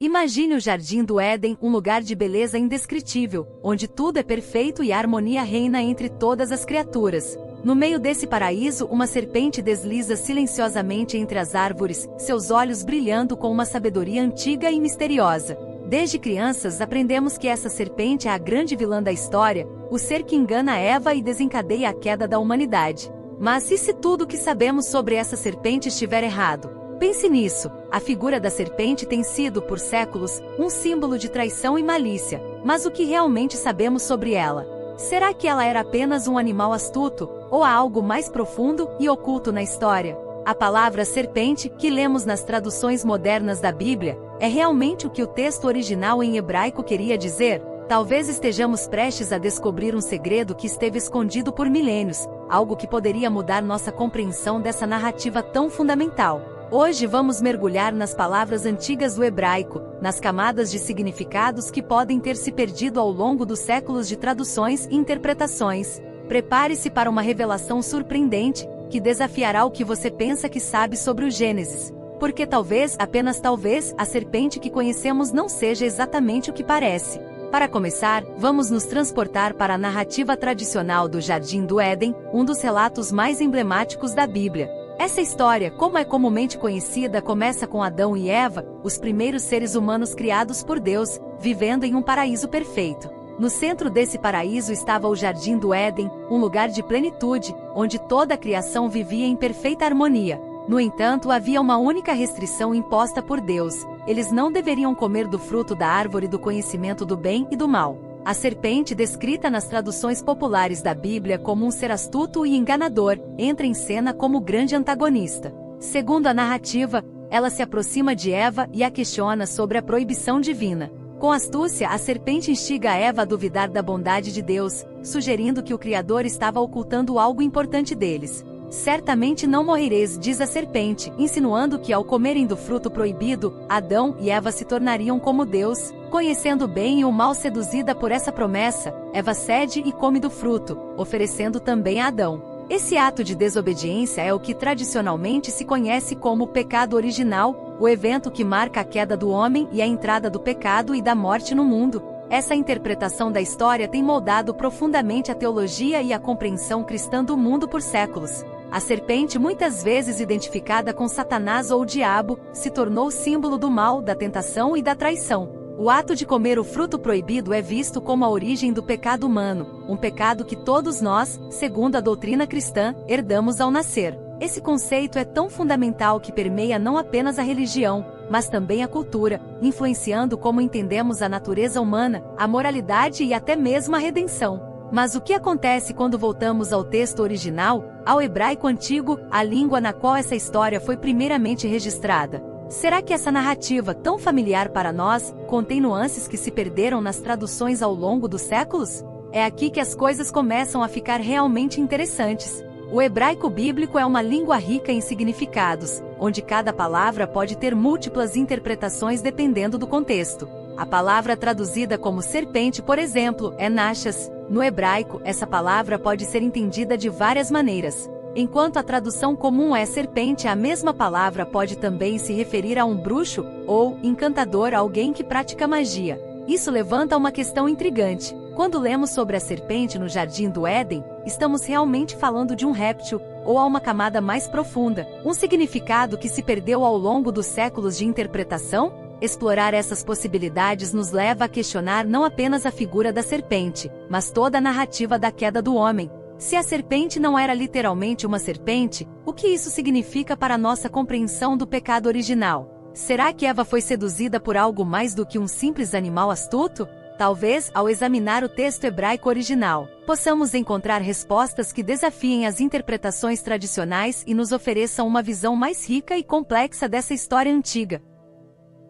Imagine o Jardim do Éden, um lugar de beleza indescritível, onde tudo é perfeito e a harmonia reina entre todas as criaturas. No meio desse paraíso, uma serpente desliza silenciosamente entre as árvores, seus olhos brilhando com uma sabedoria antiga e misteriosa. Desde crianças aprendemos que essa serpente é a grande vilã da história, o ser que engana Eva e desencadeia a queda da humanidade. Mas e se tudo o que sabemos sobre essa serpente estiver errado? Pense nisso, a figura da serpente tem sido, por séculos, um símbolo de traição e malícia. Mas o que realmente sabemos sobre ela? Será que ela era apenas um animal astuto, ou há algo mais profundo e oculto na história? A palavra serpente, que lemos nas traduções modernas da Bíblia, é realmente o que o texto original em hebraico queria dizer? Talvez estejamos prestes a descobrir um segredo que esteve escondido por milênios, algo que poderia mudar nossa compreensão dessa narrativa tão fundamental. Hoje vamos mergulhar nas palavras antigas do hebraico, nas camadas de significados que podem ter se perdido ao longo dos séculos de traduções e interpretações. Prepare-se para uma revelação surpreendente, que desafiará o que você pensa que sabe sobre o Gênesis. Porque talvez, apenas talvez, a serpente que conhecemos não seja exatamente o que parece. Para começar, vamos nos transportar para a narrativa tradicional do Jardim do Éden, um dos relatos mais emblemáticos da Bíblia. Essa história, como é comumente conhecida, começa com Adão e Eva, os primeiros seres humanos criados por Deus, vivendo em um paraíso perfeito. No centro desse paraíso estava o Jardim do Éden, um lugar de plenitude, onde toda a criação vivia em perfeita harmonia. No entanto, havia uma única restrição imposta por Deus: eles não deveriam comer do fruto da árvore do conhecimento do bem e do mal. A serpente, descrita nas traduções populares da Bíblia como um ser astuto e enganador, entra em cena como o grande antagonista. Segundo a narrativa, ela se aproxima de Eva e a questiona sobre a proibição divina. Com astúcia, a serpente instiga Eva a duvidar da bondade de Deus, sugerindo que o Criador estava ocultando algo importante deles. Certamente não morrereis, diz a serpente, insinuando que ao comerem do fruto proibido, Adão e Eva se tornariam como Deus. Conhecendo o bem e o mal, seduzida por essa promessa, Eva cede e come do fruto, oferecendo também a Adão. Esse ato de desobediência é o que tradicionalmente se conhece como o pecado original, o evento que marca a queda do homem e a entrada do pecado e da morte no mundo. Essa interpretação da história tem moldado profundamente a teologia e a compreensão cristã do mundo por séculos. A serpente, muitas vezes identificada com Satanás ou o diabo, se tornou símbolo do mal, da tentação e da traição. O ato de comer o fruto proibido é visto como a origem do pecado humano, um pecado que todos nós, segundo a doutrina cristã, herdamos ao nascer. Esse conceito é tão fundamental que permeia não apenas a religião, mas também a cultura, influenciando como entendemos a natureza humana, a moralidade e até mesmo a redenção. Mas o que acontece quando voltamos ao texto original, ao hebraico antigo, a língua na qual essa história foi primeiramente registrada? Será que essa narrativa, tão familiar para nós, contém nuances que se perderam nas traduções ao longo dos séculos? É aqui que as coisas começam a ficar realmente interessantes. O hebraico bíblico é uma língua rica em significados, onde cada palavra pode ter múltiplas interpretações dependendo do contexto. A palavra traduzida como serpente, por exemplo, é nachas. No hebraico, essa palavra pode ser entendida de várias maneiras. Enquanto a tradução comum é serpente, a mesma palavra pode também se referir a um bruxo, ou encantador, alguém que pratica magia. Isso levanta uma questão intrigante. Quando lemos sobre a serpente no Jardim do Éden, estamos realmente falando de um réptil, ou a uma camada mais profunda, um significado que se perdeu ao longo dos séculos de interpretação? Explorar essas possibilidades nos leva a questionar não apenas a figura da serpente, mas toda a narrativa da queda do homem. Se a serpente não era literalmente uma serpente, o que isso significa para nossa compreensão do pecado original? Será que Eva foi seduzida por algo mais do que um simples animal astuto? Talvez, ao examinar o texto hebraico original, possamos encontrar respostas que desafiem as interpretações tradicionais e nos ofereçam uma visão mais rica e complexa dessa história antiga.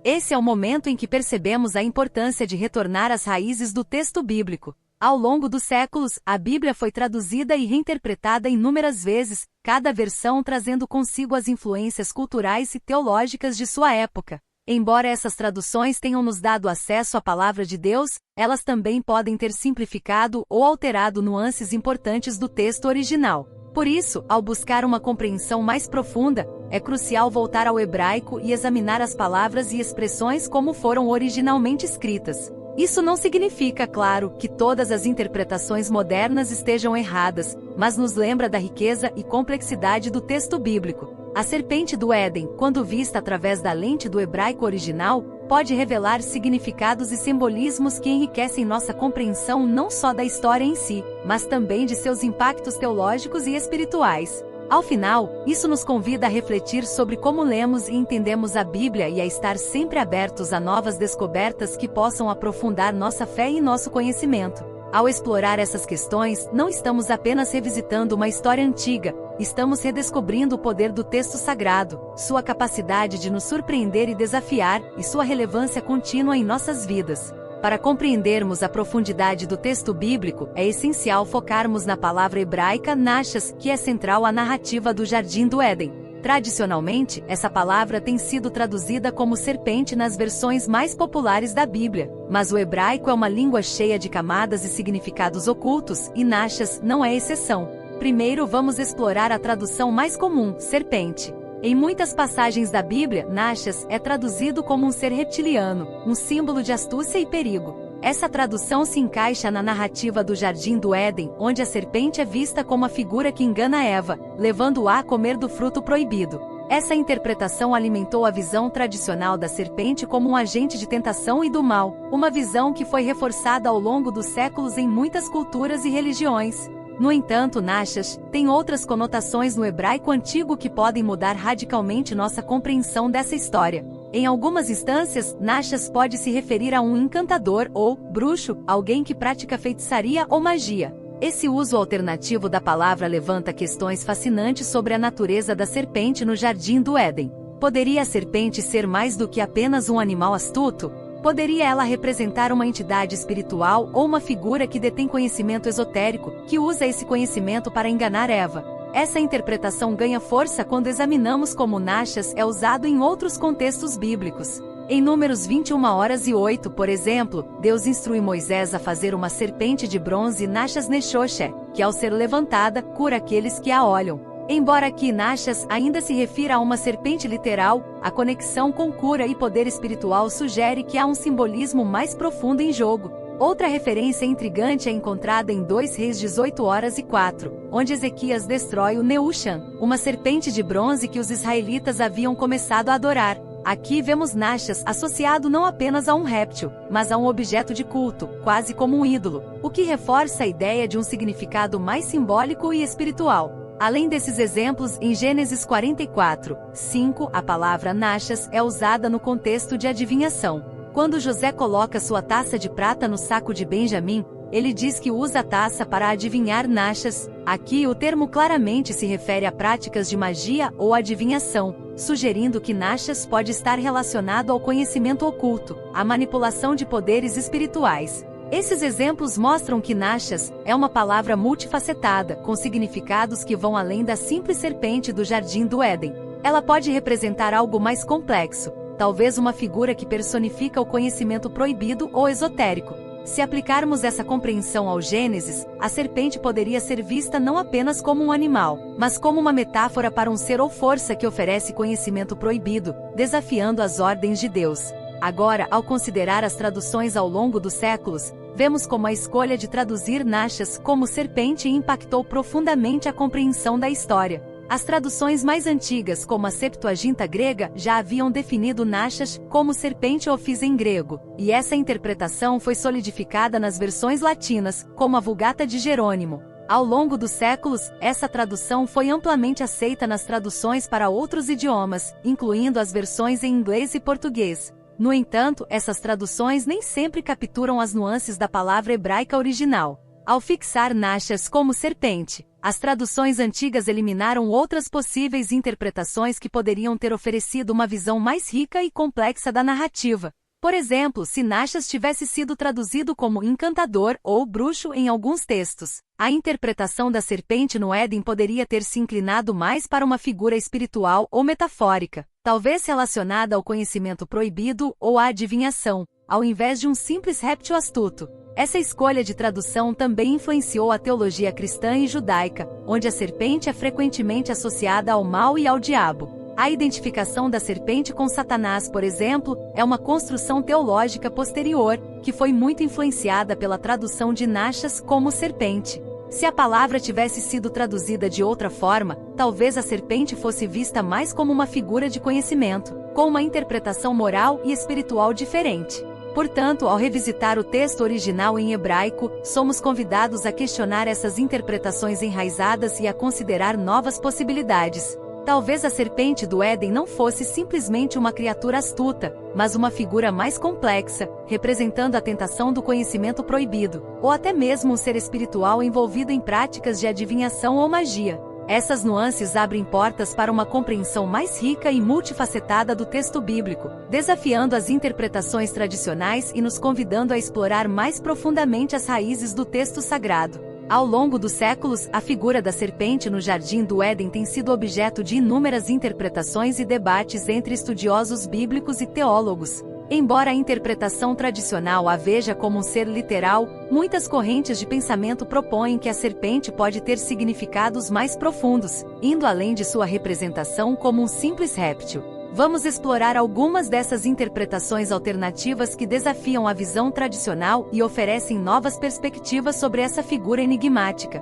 Esse é o momento em que percebemos a importância de retornar às raízes do texto bíblico. Ao longo dos séculos, a Bíblia foi traduzida e reinterpretada inúmeras vezes, cada versão trazendo consigo as influências culturais e teológicas de sua época. Embora essas traduções tenham nos dado acesso à palavra de Deus, elas também podem ter simplificado ou alterado nuances importantes do texto original. Por isso, ao buscar uma compreensão mais profunda, é crucial voltar ao hebraico e examinar as palavras e expressões como foram originalmente escritas. Isso não significa, claro, que todas as interpretações modernas estejam erradas, mas nos lembra da riqueza e complexidade do texto bíblico. A serpente do Éden, quando vista através da lente do hebraico original, pode revelar significados e simbolismos que enriquecem nossa compreensão não só da história em si, mas também de seus impactos teológicos e espirituais. Ao final, isso nos convida a refletir sobre como lemos e entendemos a Bíblia e a estar sempre abertos a novas descobertas que possam aprofundar nossa fé e nosso conhecimento. Ao explorar essas questões, não estamos apenas revisitando uma história antiga, estamos redescobrindo o poder do texto sagrado, sua capacidade de nos surpreender e desafiar, e sua relevância contínua em nossas vidas. Para compreendermos a profundidade do texto bíblico, é essencial focarmos na palavra hebraica Nashas, que é central à narrativa do Jardim do Éden. Tradicionalmente, essa palavra tem sido traduzida como serpente nas versões mais populares da Bíblia, mas o hebraico é uma língua cheia de camadas e significados ocultos, e Nashas não é exceção. Primeiro vamos explorar a tradução mais comum, serpente. Em muitas passagens da Bíblia, Nashas é traduzido como um ser reptiliano, um símbolo de astúcia e perigo. Essa tradução se encaixa na narrativa do Jardim do Éden, onde a serpente é vista como a figura que engana Eva, levando-a a comer do fruto proibido. Essa interpretação alimentou a visão tradicional da serpente como um agente de tentação e do mal, uma visão que foi reforçada ao longo dos séculos em muitas culturas e religiões. No entanto, Nashas tem outras conotações no hebraico antigo que podem mudar radicalmente nossa compreensão dessa história. Em algumas instâncias, Nashas pode se referir a um encantador ou bruxo, alguém que pratica feitiçaria ou magia. Esse uso alternativo da palavra levanta questões fascinantes sobre a natureza da serpente no Jardim do Éden. Poderia a serpente ser mais do que apenas um animal astuto? Poderia ela representar uma entidade espiritual ou uma figura que detém conhecimento esotérico, que usa esse conhecimento para enganar Eva? Essa interpretação ganha força quando examinamos como Nashas é usado em outros contextos bíblicos. Em Números 21:08, por exemplo, Deus instrui Moisés a fazer uma serpente de bronze Nashas Neshoshe, que ao ser levantada, cura aqueles que a olham. Embora aqui Nashas ainda se refira a uma serpente literal, a conexão com cura e poder espiritual sugere que há um simbolismo mais profundo em jogo. Outra referência intrigante é encontrada em 2 Reis 18:04, onde Ezequias destrói o Neushan, uma serpente de bronze que os israelitas haviam começado a adorar. Aqui vemos Nashas associado não apenas a um réptil, mas a um objeto de culto, quase como um ídolo, o que reforça a ideia de um significado mais simbólico e espiritual. Além desses exemplos, em Gênesis 44:5, a palavra Nashas é usada no contexto de adivinhação. Quando José coloca sua taça de prata no saco de Benjamim, ele diz que usa a taça para adivinhar Nashas. Aqui o termo claramente se refere a práticas de magia ou adivinhação, sugerindo que Nashas pode estar relacionado ao conhecimento oculto, à manipulação de poderes espirituais. Esses exemplos mostram que Nashas é uma palavra multifacetada, com significados que vão além da simples serpente do Jardim do Éden. Ela pode representar algo mais complexo, talvez uma figura que personifica o conhecimento proibido ou esotérico. Se aplicarmos essa compreensão ao Gênesis, a serpente poderia ser vista não apenas como um animal, mas como uma metáfora para um ser ou força que oferece conhecimento proibido, desafiando as ordens de Deus. Agora, ao considerar as traduções ao longo dos séculos, vemos como a escolha de traduzir Nashas como serpente impactou profundamente a compreensão da história. As traduções mais antigas, como a Septuaginta grega, já haviam definido Nashas como serpente ofis em grego, e essa interpretação foi solidificada nas versões latinas, como a Vulgata de Jerônimo. Ao longo dos séculos, essa tradução foi amplamente aceita nas traduções para outros idiomas, incluindo as versões em inglês e português. No entanto, essas traduções nem sempre capturam as nuances da palavra hebraica original. Ao fixar Nashas como serpente, as traduções antigas eliminaram outras possíveis interpretações que poderiam ter oferecido uma visão mais rica e complexa da narrativa. Por exemplo, se Nashas tivesse sido traduzido como encantador ou bruxo em alguns textos, a interpretação da serpente no Éden poderia ter se inclinado mais para uma figura espiritual ou metafórica, talvez relacionada ao conhecimento proibido ou à adivinhação, ao invés de um simples réptil astuto. Essa escolha de tradução também influenciou a teologia cristã e judaica, onde a serpente é frequentemente associada ao mal e ao diabo. A identificação da serpente com Satanás, por exemplo, é uma construção teológica posterior, que foi muito influenciada pela tradução de Nachas como serpente. Se a palavra tivesse sido traduzida de outra forma, talvez a serpente fosse vista mais como uma figura de conhecimento, com uma interpretação moral e espiritual diferente. Portanto, ao revisitar o texto original em hebraico, somos convidados a questionar essas interpretações enraizadas e a considerar novas possibilidades. Talvez a serpente do Éden não fosse simplesmente uma criatura astuta, mas uma figura mais complexa, representando a tentação do conhecimento proibido, ou até mesmo um ser espiritual envolvido em práticas de adivinhação ou magia. Essas nuances abrem portas para uma compreensão mais rica e multifacetada do texto bíblico, desafiando as interpretações tradicionais e nos convidando a explorar mais profundamente as raízes do texto sagrado. Ao longo dos séculos, a figura da serpente no Jardim do Éden tem sido objeto de inúmeras interpretações e debates entre estudiosos bíblicos e teólogos. Embora a interpretação tradicional a veja como um ser literal, muitas correntes de pensamento propõem que a serpente pode ter significados mais profundos, indo além de sua representação como um simples réptil. Vamos explorar algumas dessas interpretações alternativas que desafiam a visão tradicional e oferecem novas perspectivas sobre essa figura enigmática.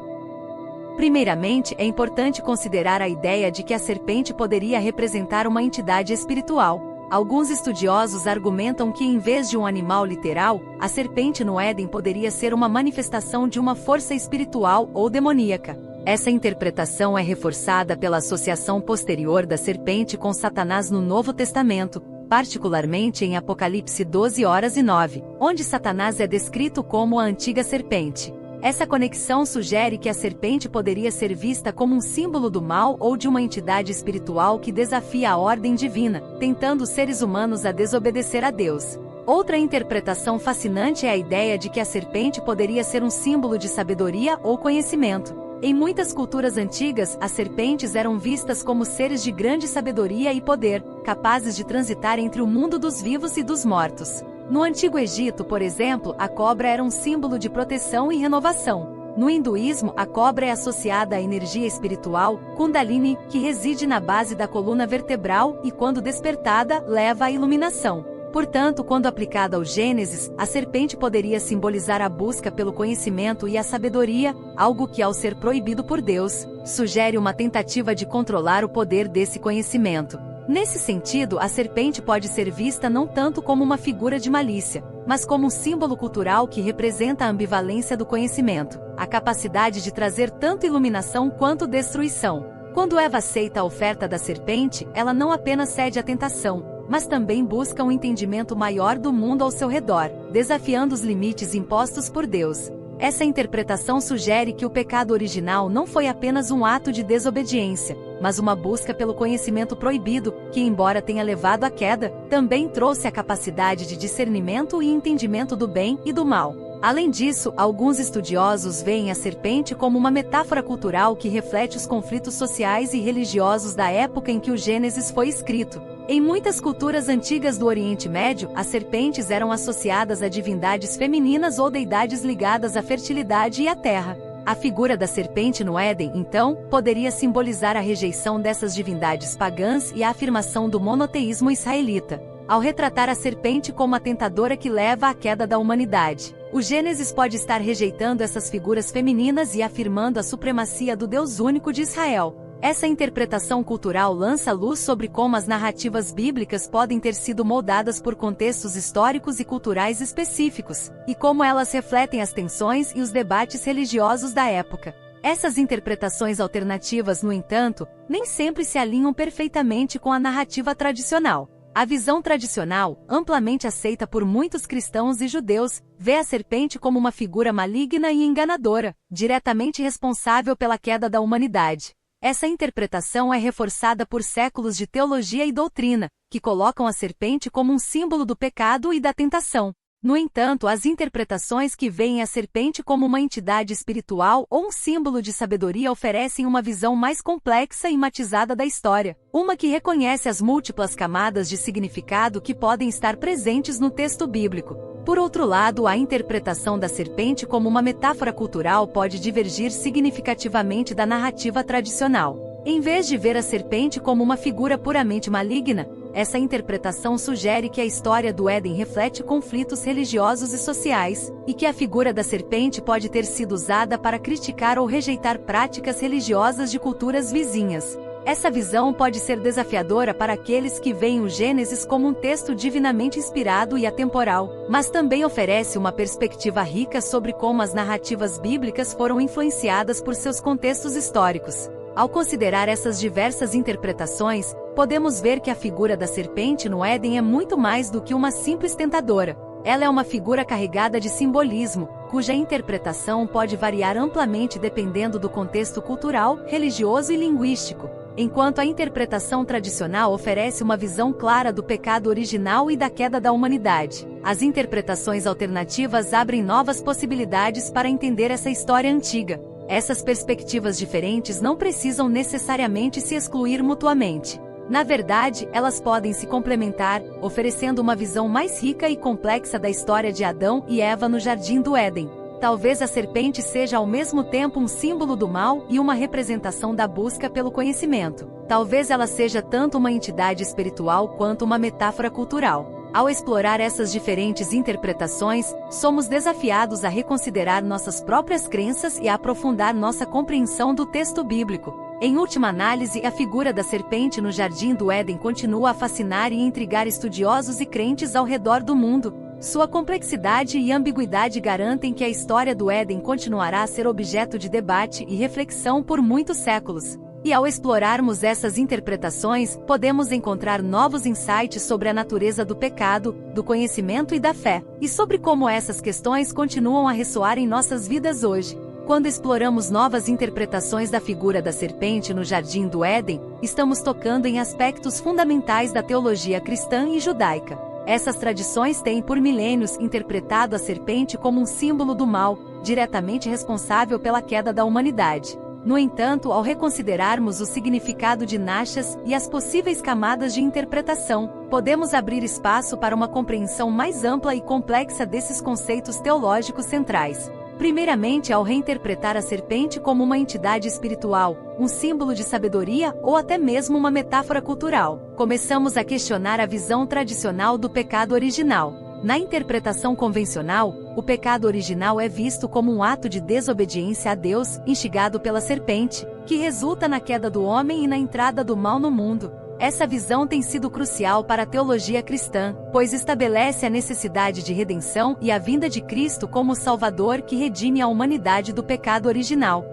Primeiramente, é importante considerar a ideia de que a serpente poderia representar uma entidade espiritual. Alguns estudiosos argumentam que, em vez de um animal literal, a serpente no Éden poderia ser uma manifestação de uma força espiritual ou demoníaca. Essa interpretação é reforçada pela associação posterior da serpente com Satanás no Novo Testamento, particularmente em Apocalipse 12:9, onde Satanás é descrito como a antiga serpente. Essa conexão sugere que a serpente poderia ser vista como um símbolo do mal ou de uma entidade espiritual que desafia a ordem divina, tentando os seres humanos a desobedecer a Deus. Outra interpretação fascinante é a ideia de que a serpente poderia ser um símbolo de sabedoria ou conhecimento. Em muitas culturas antigas, as serpentes eram vistas como seres de grande sabedoria e poder, capazes de transitar entre o mundo dos vivos e dos mortos. No Antigo Egito, por exemplo, a cobra era um símbolo de proteção e renovação. No hinduísmo, a cobra é associada à energia espiritual, Kundalini, que reside na base da coluna vertebral e, quando despertada, leva à iluminação. Portanto, quando aplicada ao Gênesis, a serpente poderia simbolizar a busca pelo conhecimento e a sabedoria, algo que, ao ser proibido por Deus, sugere uma tentativa de controlar o poder desse conhecimento. Nesse sentido, a serpente pode ser vista não tanto como uma figura de malícia, mas como um símbolo cultural que representa a ambivalência do conhecimento, a capacidade de trazer tanto iluminação quanto destruição. Quando Eva aceita a oferta da serpente, ela não apenas cede à tentação, mas também busca um entendimento maior do mundo ao seu redor, desafiando os limites impostos por Deus. Essa interpretação sugere que o pecado original não foi apenas um ato de desobediência, mas uma busca pelo conhecimento proibido, que, embora tenha levado à queda, também trouxe a capacidade de discernimento e entendimento do bem e do mal. Além disso, alguns estudiosos veem a serpente como uma metáfora cultural que reflete os conflitos sociais e religiosos da época em que o Gênesis foi escrito. Em muitas culturas antigas do Oriente Médio, as serpentes eram associadas a divindades femininas ou deidades ligadas à fertilidade e à terra. A figura da serpente no Éden, então, poderia simbolizar a rejeição dessas divindades pagãs e a afirmação do monoteísmo israelita. Ao retratar a serpente como a tentadora que leva à queda da humanidade, o Gênesis pode estar rejeitando essas figuras femininas e afirmando a supremacia do Deus único de Israel. Essa interpretação cultural lança luz sobre como as narrativas bíblicas podem ter sido moldadas por contextos históricos e culturais específicos, e como elas refletem as tensões e os debates religiosos da época. Essas interpretações alternativas, no entanto, nem sempre se alinham perfeitamente com a narrativa tradicional. A visão tradicional, amplamente aceita por muitos cristãos e judeus, vê a serpente como uma figura maligna e enganadora, diretamente responsável pela queda da humanidade. Essa interpretação é reforçada por séculos de teologia e doutrina, que colocam a serpente como um símbolo do pecado e da tentação. No entanto, as interpretações que veem a serpente como uma entidade espiritual ou um símbolo de sabedoria oferecem uma visão mais complexa e matizada da história, uma que reconhece as múltiplas camadas de significado que podem estar presentes no texto bíblico. Por outro lado, a interpretação da serpente como uma metáfora cultural pode divergir significativamente da narrativa tradicional. Em vez de ver a serpente como uma figura puramente maligna, essa interpretação sugere que a história do Éden reflete conflitos religiosos e sociais, e que a figura da serpente pode ter sido usada para criticar ou rejeitar práticas religiosas de culturas vizinhas. Essa visão pode ser desafiadora para aqueles que veem o Gênesis como um texto divinamente inspirado e atemporal, mas também oferece uma perspectiva rica sobre como as narrativas bíblicas foram influenciadas por seus contextos históricos. Ao considerar essas diversas interpretações, podemos ver que a figura da serpente no Éden é muito mais do que uma simples tentadora. Ela é uma figura carregada de simbolismo, cuja interpretação pode variar amplamente dependendo do contexto cultural, religioso e linguístico. Enquanto a interpretação tradicional oferece uma visão clara do pecado original e da queda da humanidade, as interpretações alternativas abrem novas possibilidades para entender essa história antiga. Essas perspectivas diferentes não precisam necessariamente se excluir mutuamente. Na verdade, elas podem se complementar, oferecendo uma visão mais rica e complexa da história de Adão e Eva no Jardim do Éden. Talvez a serpente seja ao mesmo tempo um símbolo do mal e uma representação da busca pelo conhecimento. Talvez ela seja tanto uma entidade espiritual quanto uma metáfora cultural. Ao explorar essas diferentes interpretações, somos desafiados a reconsiderar nossas próprias crenças e a aprofundar nossa compreensão do texto bíblico. Em última análise, a figura da serpente no Jardim do Éden continua a fascinar e intrigar estudiosos e crentes ao redor do mundo. Sua complexidade e ambiguidade garantem que a história do Éden continuará a ser objeto de debate e reflexão por muitos séculos. E ao explorarmos essas interpretações, podemos encontrar novos insights sobre a natureza do pecado, do conhecimento e da fé, e sobre como essas questões continuam a ressoar em nossas vidas hoje. Quando exploramos novas interpretações da figura da serpente no Jardim do Éden, estamos tocando em aspectos fundamentais da teologia cristã e judaica. Essas tradições têm por milênios interpretado a serpente como um símbolo do mal, diretamente responsável pela queda da humanidade. No entanto, ao reconsiderarmos o significado de Nachas e as possíveis camadas de interpretação, podemos abrir espaço para uma compreensão mais ampla e complexa desses conceitos teológicos centrais. Primeiramente, ao reinterpretar a serpente como uma entidade espiritual, um símbolo de sabedoria ou até mesmo uma metáfora cultural, começamos a questionar a visão tradicional do pecado original. Na interpretação convencional, o pecado original é visto como um ato de desobediência a Deus, instigado pela serpente, que resulta na queda do homem e na entrada do mal no mundo. Essa visão tem sido crucial para a teologia cristã, pois estabelece a necessidade de redenção e a vinda de Cristo como o Salvador que redime a humanidade do pecado original.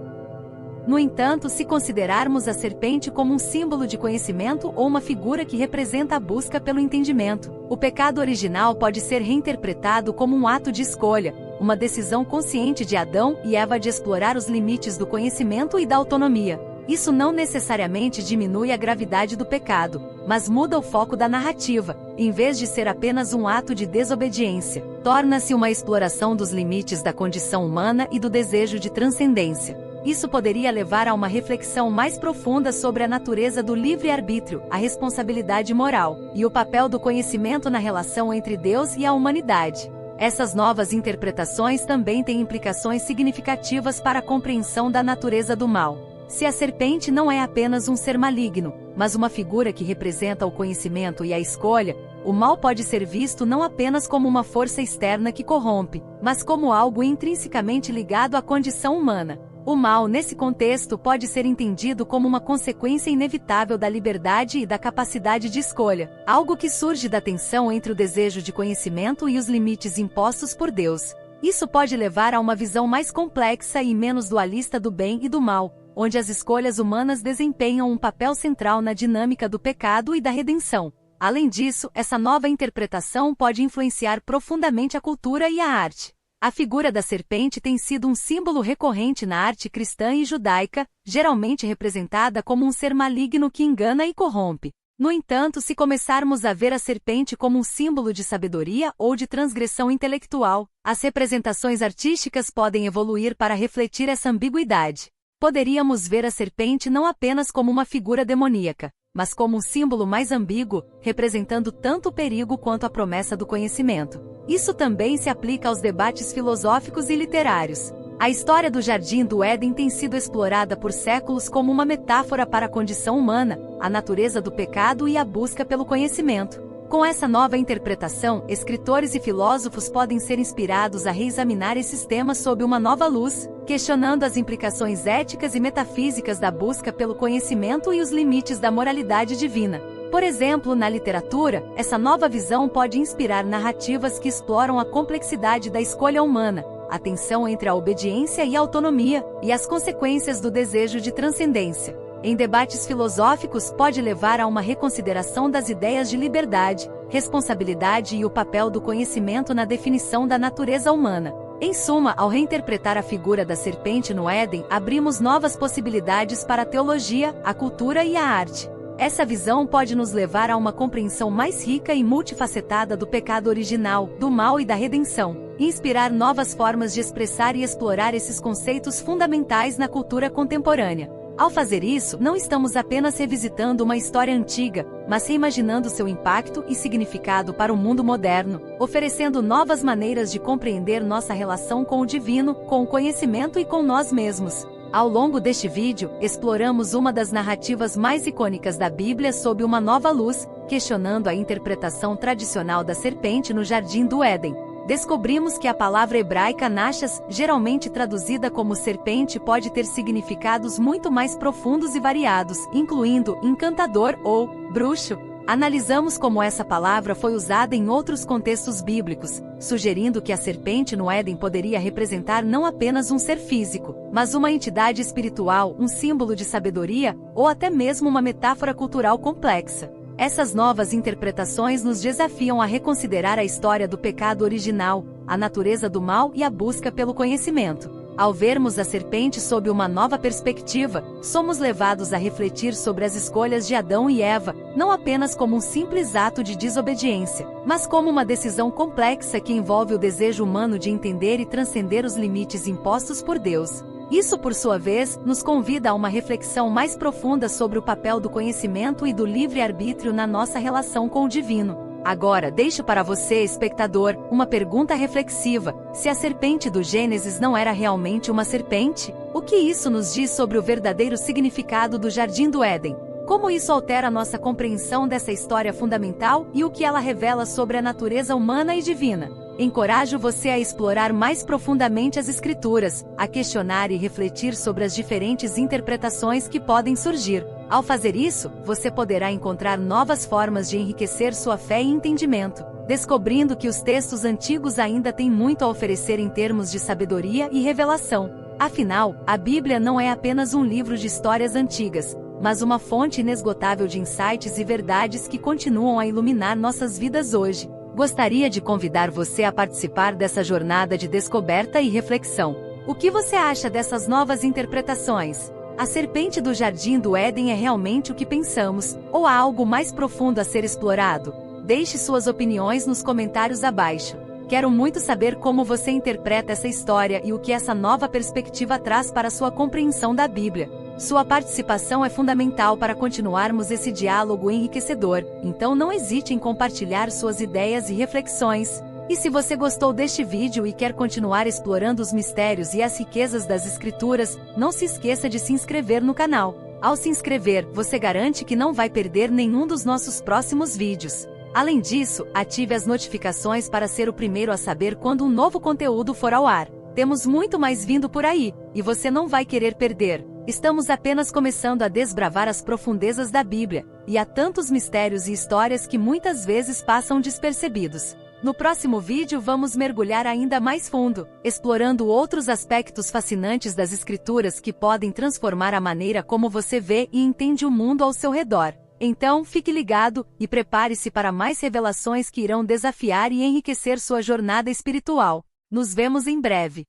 No entanto, se considerarmos a serpente como um símbolo de conhecimento ou uma figura que representa a busca pelo entendimento, o pecado original pode ser reinterpretado como um ato de escolha, uma decisão consciente de Adão e Eva de explorar os limites do conhecimento e da autonomia. Isso não necessariamente diminui a gravidade do pecado, mas muda o foco da narrativa. Em vez de ser apenas um ato de desobediência, torna-se uma exploração dos limites da condição humana e do desejo de transcendência. Isso poderia levar a uma reflexão mais profunda sobre a natureza do livre-arbítrio, a responsabilidade moral, e o papel do conhecimento na relação entre Deus e a humanidade. Essas novas interpretações também têm implicações significativas para a compreensão da natureza do mal. Se a serpente não é apenas um ser maligno, mas uma figura que representa o conhecimento e a escolha, o mal pode ser visto não apenas como uma força externa que corrompe, mas como algo intrinsecamente ligado à condição humana. O mal, nesse contexto, pode ser entendido como uma consequência inevitável da liberdade e da capacidade de escolha, algo que surge da tensão entre o desejo de conhecimento e os limites impostos por Deus. Isso pode levar a uma visão mais complexa e menos dualista do bem e do mal, onde as escolhas humanas desempenham um papel central na dinâmica do pecado e da redenção. Além disso, essa nova interpretação pode influenciar profundamente a cultura e a arte. A figura da serpente tem sido um símbolo recorrente na arte cristã e judaica, geralmente representada como um ser maligno que engana e corrompe. No entanto, se começarmos a ver a serpente como um símbolo de sabedoria ou de transgressão intelectual, as representações artísticas podem evoluir para refletir essa ambiguidade. Poderíamos ver a serpente não apenas como uma figura demoníaca, mas como um símbolo mais ambíguo, representando tanto o perigo quanto a promessa do conhecimento. Isso também se aplica aos debates filosóficos e literários. A história do Jardim do Éden tem sido explorada por séculos como uma metáfora para a condição humana, a natureza do pecado e a busca pelo conhecimento. Com essa nova interpretação, escritores e filósofos podem ser inspirados a reexaminar esses temas sob uma nova luz, questionando as implicações éticas e metafísicas da busca pelo conhecimento e os limites da moralidade divina. Por exemplo, na literatura, essa nova visão pode inspirar narrativas que exploram a complexidade da escolha humana, a tensão entre a obediência e a autonomia, e as consequências do desejo de transcendência. Em debates filosóficos, pode levar a uma reconsideração das ideias de liberdade, responsabilidade e o papel do conhecimento na definição da natureza humana. Em suma, ao reinterpretar a figura da serpente no Éden, abrimos novas possibilidades para a teologia, a cultura e a arte. Essa visão pode nos levar a uma compreensão mais rica e multifacetada do pecado original, do mal e da redenção, e inspirar novas formas de expressar e explorar esses conceitos fundamentais na cultura contemporânea. Ao fazer isso, não estamos apenas revisitando uma história antiga, mas reimaginando seu impacto e significado para o mundo moderno, oferecendo novas maneiras de compreender nossa relação com o divino, com o conhecimento e com nós mesmos. Ao longo deste vídeo, exploramos uma das narrativas mais icônicas da Bíblia sob uma nova luz, questionando a interpretação tradicional da serpente no Jardim do Éden. Descobrimos que a palavra hebraica nachas, geralmente traduzida como serpente, pode ter significados muito mais profundos e variados, incluindo encantador ou bruxo. Analisamos como essa palavra foi usada em outros contextos bíblicos, sugerindo que a serpente no Éden poderia representar não apenas um ser físico, mas uma entidade espiritual, um símbolo de sabedoria, ou até mesmo uma metáfora cultural complexa. Essas novas interpretações nos desafiam a reconsiderar a história do pecado original, a natureza do mal e a busca pelo conhecimento. Ao vermos a serpente sob uma nova perspectiva, somos levados a refletir sobre as escolhas de Adão e Eva, não apenas como um simples ato de desobediência, mas como uma decisão complexa que envolve o desejo humano de entender e transcender os limites impostos por Deus. Isso, por sua vez, nos convida a uma reflexão mais profunda sobre o papel do conhecimento e do livre-arbítrio na nossa relação com o divino. Agora, deixo para você, espectador, uma pergunta reflexiva: se a serpente do Gênesis não era realmente uma serpente, o que isso nos diz sobre o verdadeiro significado do Jardim do Éden? Como isso altera nossa compreensão dessa história fundamental e o que ela revela sobre a natureza humana e divina? Encorajo você a explorar mais profundamente as Escrituras, a questionar e refletir sobre as diferentes interpretações que podem surgir. Ao fazer isso, você poderá encontrar novas formas de enriquecer sua fé e entendimento, descobrindo que os textos antigos ainda têm muito a oferecer em termos de sabedoria e revelação. Afinal, a Bíblia não é apenas um livro de histórias antigas, mas uma fonte inesgotável de insights e verdades que continuam a iluminar nossas vidas hoje. Gostaria de convidar você a participar dessa jornada de descoberta e reflexão. O que você acha dessas novas interpretações? A serpente do Jardim do Éden é realmente o que pensamos, ou há algo mais profundo a ser explorado? Deixe suas opiniões nos comentários abaixo. Quero muito saber como você interpreta essa história e o que essa nova perspectiva traz para sua compreensão da Bíblia. Sua participação é fundamental para continuarmos esse diálogo enriquecedor, então não hesite em compartilhar suas ideias e reflexões. E se você gostou deste vídeo e quer continuar explorando os mistérios e as riquezas das Escrituras, não se esqueça de se inscrever no canal. Ao se inscrever, você garante que não vai perder nenhum dos nossos próximos vídeos. Além disso, ative as notificações para ser o primeiro a saber quando um novo conteúdo for ao ar. Temos muito mais vindo por aí, e você não vai querer perder. Estamos apenas começando a desbravar as profundezas da Bíblia, e há tantos mistérios e histórias que muitas vezes passam despercebidos. No próximo vídeo vamos mergulhar ainda mais fundo, explorando outros aspectos fascinantes das Escrituras que podem transformar a maneira como você vê e entende o mundo ao seu redor. Então, fique ligado, e prepare-se para mais revelações que irão desafiar e enriquecer sua jornada espiritual. Nos vemos em breve.